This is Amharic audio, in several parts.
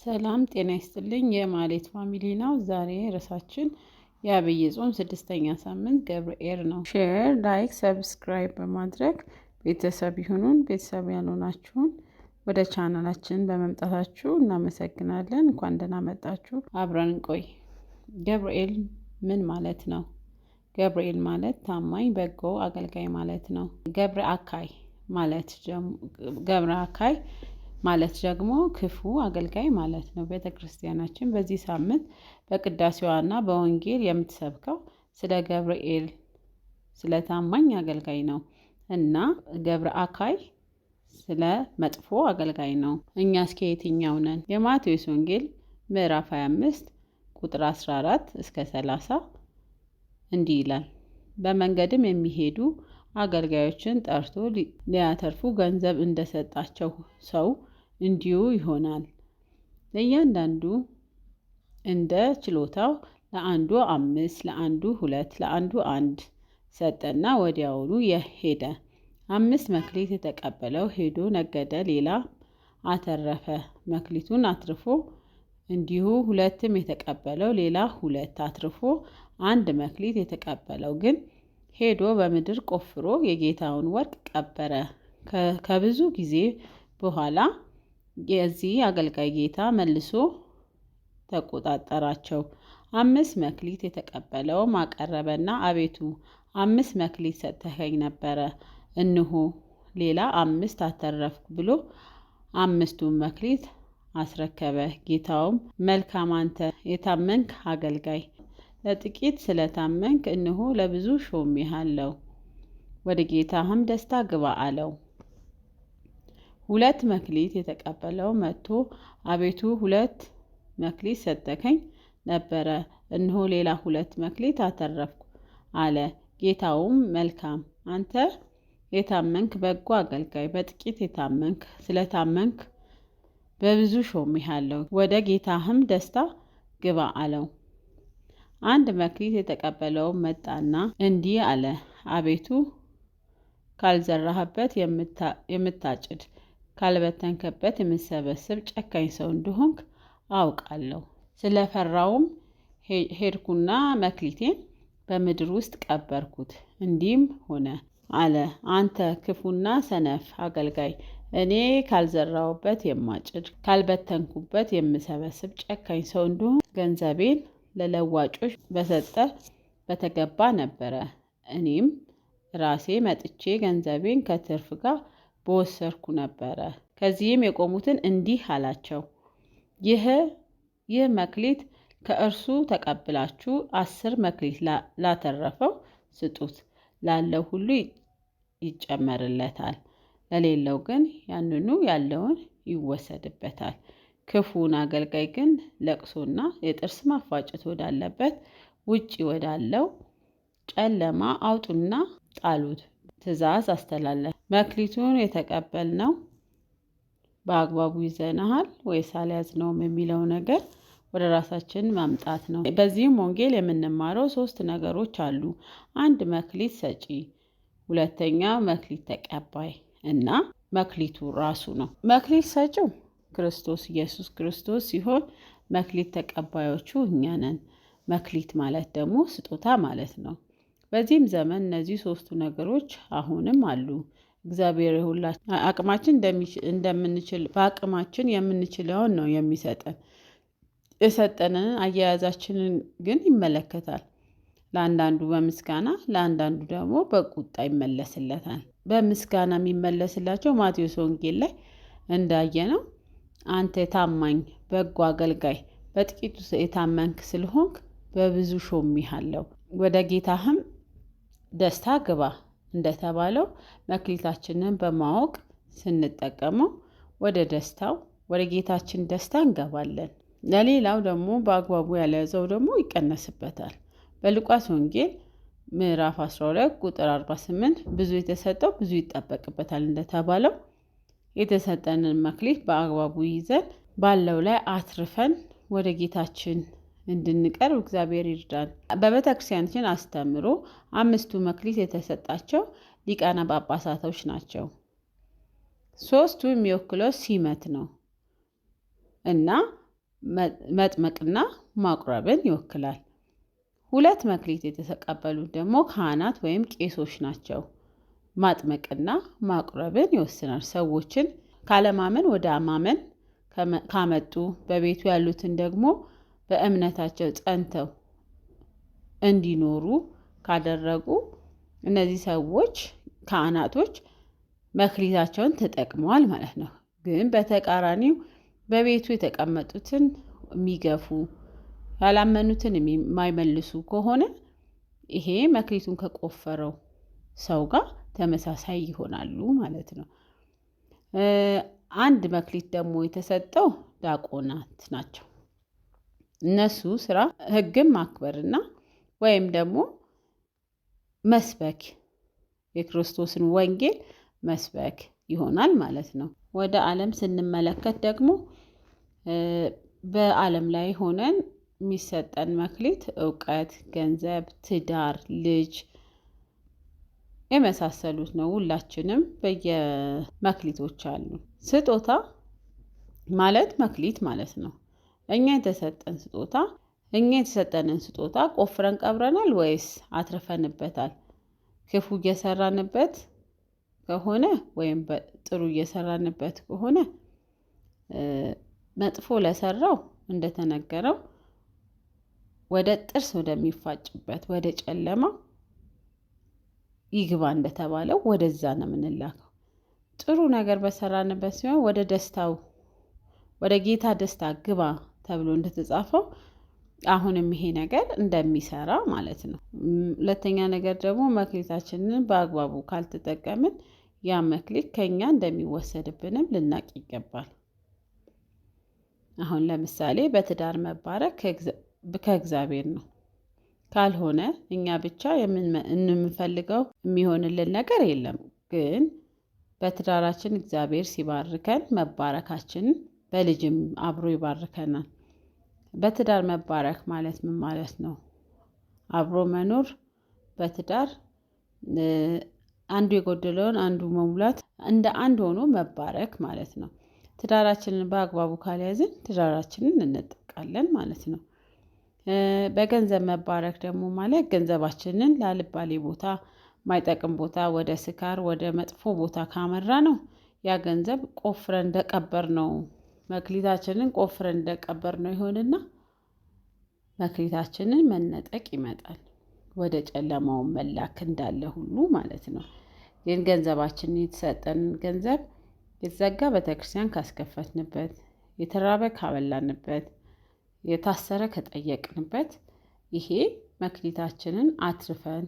ሰላም ጤና ይስጥልኝ። የማሌት ፋሚሊ ነው። ዛሬ ርዕሳችን የአብይ ጾም 6ኛ ሳምንት ገብርኤል ነው። ሼር፣ ላይክ፣ ሰብስክራይብ በማድረግ ቤተሰብ ይሁኑን። ቤተሰብ ያልሆናችሁን ወደ ቻናላችን በመምጣታችሁ እናመሰግናለን። እንኳን ደህና መጣችሁ። አብረን እንቆይ። ገብርኤል ምን ማለት ነው? ገብርኤል ማለት ታማኝ በጎ አገልጋይ ማለት ነው። ገብረ አካይ ማለት ደግሞ ክፉ አገልጋይ ማለት ነው። ቤተክርስቲያናችን በዚህ ሳምንት በቅዳሴዋና በወንጌል የምትሰብከው ስለ ገብርኤል ስለ ታማኝ አገልጋይ ነው እና ገብረ አካይ ስለ መጥፎ አገልጋይ ነው። እኛ እስከ የትኛው ነን? የማቴዎስ ወንጌል ምዕራፍ 25 ቁጥር 14 እስከ 30 እንዲህ ይላል። በመንገድም የሚሄዱ አገልጋዮችን ጠርቶ ሊያተርፉ ገንዘብ እንደሰጣቸው ሰው እንዲሁ ይሆናል። ለእያንዳንዱ እንደ ችሎታው ለአንዱ 5፣ ለአንዱ 2፣ ለአንዱ 1 ሰጠና ወዲያውኑ ሄደ። 5 መክሊት የተቀበለው ሄዶ ነገደ፣ ሌላ አተረፈ። መክሊቱን አትርፎ እንዲሁ 2ም የተቀበለው ሌላ 2 አትርፎ 1 መክሊት የተቀበለው ግን ሄዶ በምድር ቆፍሮ የጌታውን ወርቅ ቀበረ። ከብዙ ጊዜ በኋላ የዚህ አገልጋይ ጌታ መልሶ ተቆጣጠራቸው። 5 መክሊት የተቀበለውም አቀረበና አቤቱ 5 መክሊት ሰጥተኸኝ ነበረ፣ እነሆ ሌላ 5 አተረፍኩ ብሎ 5ቱን መክሊት አስረከበ። ጌታውም መልካም አንተ የታመንክ አገልጋይ፣ ለጥቂት ስለታመንክ እነሆ ለብዙ ሾሜሃለሁ፣ ወደ ጌታህም ደስታ ግባ አለው። 2 መክሊት የተቀበለው መጥቶ አቤቱ 2 መክሊት ሰጠኸኝ ነበረ፣ እነሆ ሌላ 2 መክሊት አተረፍኩ አለ። ጌታውም መልካም አንተ የታመንክ በጎ አገልጋይ፣ በጥቂት ስለታመንክ በብዙ ሾሜሃለሁ፣ ወደ ጌታህም ደስታ ግባ አለው። 1 መክሊት የተቀበለው መጣና እንዲህ አለ፣ አቤቱ ካልዘራህበት የምታጭድ ካልበተንከበት የምትሰበስብ ጨካኝ ሰው እንደሆንክ አውቃለሁ። ስለፈራውም ሄድኩና መክሊቴን በምድር ውስጥ ቀበርኩት። እንዲህም ሆነ አለ፣ አንተ ክፉና ሰነፍ አገልጋይ፣ እኔ ካልዘራሁበት የማጭድ ካልበተንኩበት የምሰበስብ ጨካኝ ሰው እንደሆንክ ገንዘቤን ለለዋጮች በተገባ ነበረ። እኔም ራሴ መጥቼ ገንዘቤን ከትርፍ ጋር በወሰድኩ ነበረ። ከዚህም የቆሙትን እንዲህ አላቸው፣ ይህ መክሊት ከእርሱ ተቀብላችሁ 10 መክሊት ላተረፈው ስጡት፣ ላለው ሁሉ ይጨመርለታል፣ ለሌለው ግን ያንኑ ያለውን ይወሰድበታል። ክፉን አገልጋይ ግን ለቅሶና የጥርስ ማፋጨት ወዳለበት ውጪ ወዳለው ጨለማ አውጡና ጣሉት። ትእዛዝ አስተላለፈ። መክሊቱን የተቀበልነው በአግባቡ ይዘናል ወይስ አልያዝነውም የሚለው ነገር ወደ ራሳችን ማምጣት ነው። በዚህም ወንጌል የምንማረው 3 ነገሮች አሉ። 1 መክሊት ሰጪ፣ 2ኛ መክሊት ተቀባይ እና መክሊቱ ራሱ ነው። መክሊት ሰጪው ክርስቶስ ኢየሱስ ክርስቶስ ሲሆን መክሊት ተቀባዮቹ እኛ ነን። መክሊት ማለት ደግሞ ስጦታ ማለት ነው። በዚህም ዘመን እነዚህ 3ቱ ነገሮች አሁንም አሉ። እግዚአብሔር ሁላችን አቅማችን እንደምንችል በአቅማችን የምንችለውን ነው የሚሰጠን። የሰጠንን አያያዛችንን ግን ይመለከታል። ለአንዳንዱ በምስጋና ለአንዳንዱ ደግሞ በቁጣ ይመለስለታል። በምስጋና የሚመለስላቸው ማቴዎስ ወንጌል ላይ እንዳየነው አንተ ታማኝ በጎ አገልጋይ፣ በጥቂቱ የታመንክ ስለሆንክ በብዙ ሾሜሃለሁ፣ ወደ ጌታህም ደስታ ግባ እንደተባለው መክሊታችንን በማወቅ ስንጠቀመው ወደ ጌታችን ደስታ እንገባለን። ለሌላው ደግሞ በአግባቡ ያልያዘው ደግሞ ይቀነስበታል። በሉቃስ ወንጌል ምዕራፍ 12 ቁጥር 48 ብዙ የተሰጠው ብዙ ይጠበቅበታል እንደተባለው የተሰጠንን መክሊት በአግባቡ ይዘን ባለው ላይ አትርፈን ወደ ጌታችን እንድንቀርብ እግዚአብሔር ይርዳን። በቤተክርስቲያናችን አስተምሮ 5ቱ መክሊት የተሰጣቸው ሊቃነ ጳጳሳቶች ናቸው። 3ቱ የሚወክለው ሲመት ነው እና መጥመቅና ማቁረብን ይወክላል። 2 መክሊት የተቀበሉት ደግሞ ካህናት ወይም ቄሶች ናቸው። ማጥመቅና ማቁረብን ይወስናል። ሰዎችን ካለማመን ወደ ማመን ካመጡ፣ በቤቱ ያሉትን ደግሞ በእምነታቸው ጸንተው እንዲኖሩ ካደረጉ እነዚህ ሰዎች ካህናቶች መክሊታቸውን ተጠቅመዋል ማለት ነው። ግን በተቃራኒው በቤቱ የተቀመጡትን የሚገፉ ያላመኑትን የማይመልሱ ከሆነ ይሄ መክሊቱን ከቆፈረው ሰው ጋር ተመሳሳይ ይሆናሉ ማለት ነው። 1 መክሊት ደግሞ የተሰጠው ዲያቆናት ናቸው። እነሱ ስራ ሕግን ማክበርና ወይም ደግሞ መስበክ የክርስቶስን ወንጌል መስበክ ይሆናል ማለት ነው። ወደ ዓለም ስንመለከት ደግሞ በዓለም ላይ ሆነን የሚሰጠን መክሊት እውቀት፣ ገንዘብ፣ ትዳር፣ ልጅ የመሳሰሉት ነው። ሁላችንም በየመክሊቶች አሉ። ስጦታ ማለት መክሊት ማለት ነው። እኛ የተሰጠንን ስጦታ ቆፍረን ቀብረናል ወይስ አትርፈንበታል? ክፉ እየሰራንበት ከሆነ ወይም ጥሩ እየሰራንበት ከሆነ መጥፎ ለሰራው እንደተነገረው ወደ ጥርስ ወደሚፋጭበት ወደ ጨለማ ይግባ እንደተባለው ወደዛ ነው የምንላከው። ጥሩ ነገር በሰራንበት ሲሆን ወደ ጌታ ደስታ ግባ ተብሎ እንደተጻፈው አሁንም ይሄ ነገር እንደሚሰራ ማለት ነው። 2ኛ ነገር ደግሞ መክሊታችንን በአግባቡ ካልተጠቀምን ያ መክሊት ከኛ እንደሚወሰድብንም ልናቅ ይገባል። አሁን ለምሳሌ በትዳር መባረክ ከእግዚአብሔር ነው። ካልሆነ እኛ ብቻ የምንፈልገው የሚሆንልን ነገር የለም። ግን በትዳራችን እግዚአብሔር ሲባርከን መባረካችንን በልጅም አብሮ ይባርከናል። በትዳር መባረክ ማለት ምን ማለት ነው? አብሮ መኖር በትዳር አንዱ የጎደለውን አንዱ መሙላት፣ እንደ አንድ ሆኖ መባረክ ማለት ነው። ትዳራችንን በአግባቡ ካልያዝን ትዳራችንን እንጠቃለን ማለት ነው። በገንዘብ መባረክ ደግሞ ማለት ገንዘባችንን ላልባሌ ቦታ፣ ማይጠቅም ቦታ፣ ወደ ስካር፣ ወደ መጥፎ ቦታ ካመራ ነው ያ ገንዘብ ቆፍረን እንደቀበር ነው መክሊታችንን ቆፍረን እንደቀበር ነው ይሆንና መክሊታችንን መነጠቅ ይመጣል። ወደ ጨለማው መላክ እንዳለ ሁሉ ማለት ነው። ግን ገንዘባችንን የተሰጠንን ገንዘብ የተዘጋ ቤተክርስቲያን ካስከፈትንበት፣ የተራበ ካበላንበት፣ የታሰረ ከጠየቅንበት ይሄ መክሊታችንን አትርፈን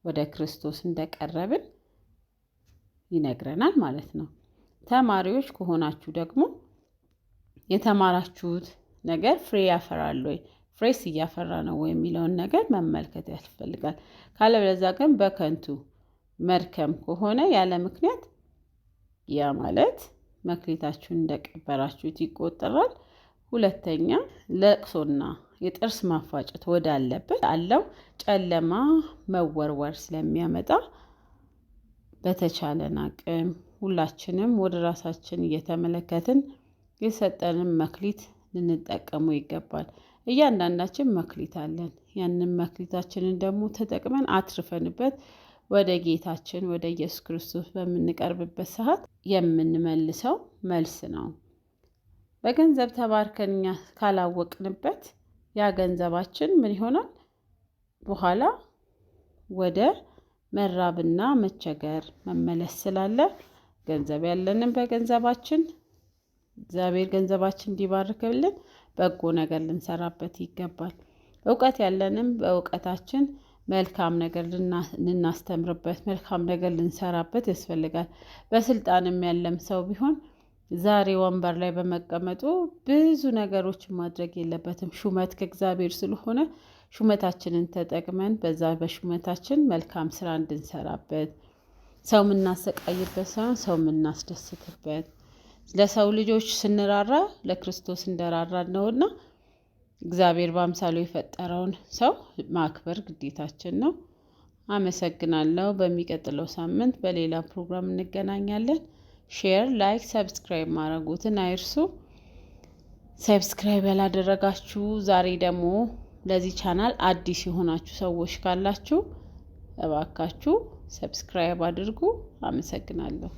ወደ ክርስቶስ እንደቀረብን ይነግረናል ማለት ነው። ተማሪዎች ከሆናችሁ ደግሞ የተማራችሁት ነገር ፍሬ ያፈራል ወይ፣ ፍሬስ እያፈራ ነው ወይ የሚለውን ነገር መመልከት ያስፈልጋል። ካለበለዚያ ግን በከንቱ መድከም ከሆነ ያለ ምክንያት ያ ማለት መክሊታችሁን እንደቀበራችሁት ይቆጠራል። 2ኛ ለቅሶና የጥርስ ማፋጨት ወዳለበት አለው ጨለማ መወርወር ስለሚያመጣ በተቻለን አቅም ሁላችንም ወደ ራሳችን እየተመለከትን የሰጠንን መክሊት ልንጠቀሙ ይገባል። እያንዳንዳችን መክሊት አለን። ያንን መክሊታችንን ደግሞ ተጠቅመን አትርፈንበት ወደ ጌታችን ወደ ኢየሱስ ክርስቶስ በምንቀርብበት ሰዓት የምንመልሰው መልስ ነው። በገንዘብ ተባርከን እኛ ካላወቅንበት ያ ገንዘባችን ምን ይሆናል? በኋላ ወደ መራብና መቸገር መመለስ ስላለ ገንዘብ ያለንን በገንዘባችን እግዚአብሔር ገንዘባችን እንዲባርክልን በጎ ነገር ልንሰራበት ይገባል። እውቀት ያለንም በእውቀታችን መልካም ነገር ልናስተምርበት፣ መልካም ነገር ልንሰራበት ያስፈልጋል። በስልጣንም ያለም ሰው ቢሆን ዛሬ ወንበር ላይ በመቀመጡ ብዙ ነገሮችን ማድረግ የለበትም። ሹመት ከእግዚአብሔር ስለሆነ ሹመታችንን ተጠቅመን በዛ በሹመታችን መልካም ስራ እንድንሰራበት፣ ሰው የምናሰቃይበት ሳይሆን ሰው የምናስደስትበት፣ ለሰው ልጆች ስንራራ ለክርስቶስ እንደራራ ነውና እግዚአብሔር በአምሳሉ የፈጠረውን ሰው ማክበር ግዴታችን ነው። አመሰግናለሁ። በሚቀጥለው ሳምንት በሌላ ፕሮግራም እንገናኛለን። ሼር፣ ላይክ፣ ሰብስክራይብ ማድረጉትን አይርሱ። ሰብስክራይብ ያላደረጋችሁ ዛሬ ደግሞ ለዚህ ቻናል አዲስ የሆናችሁ ሰዎች ካላችሁ እባካችሁ ሰብስክራይብ አድርጉ። አመሰግናለሁ።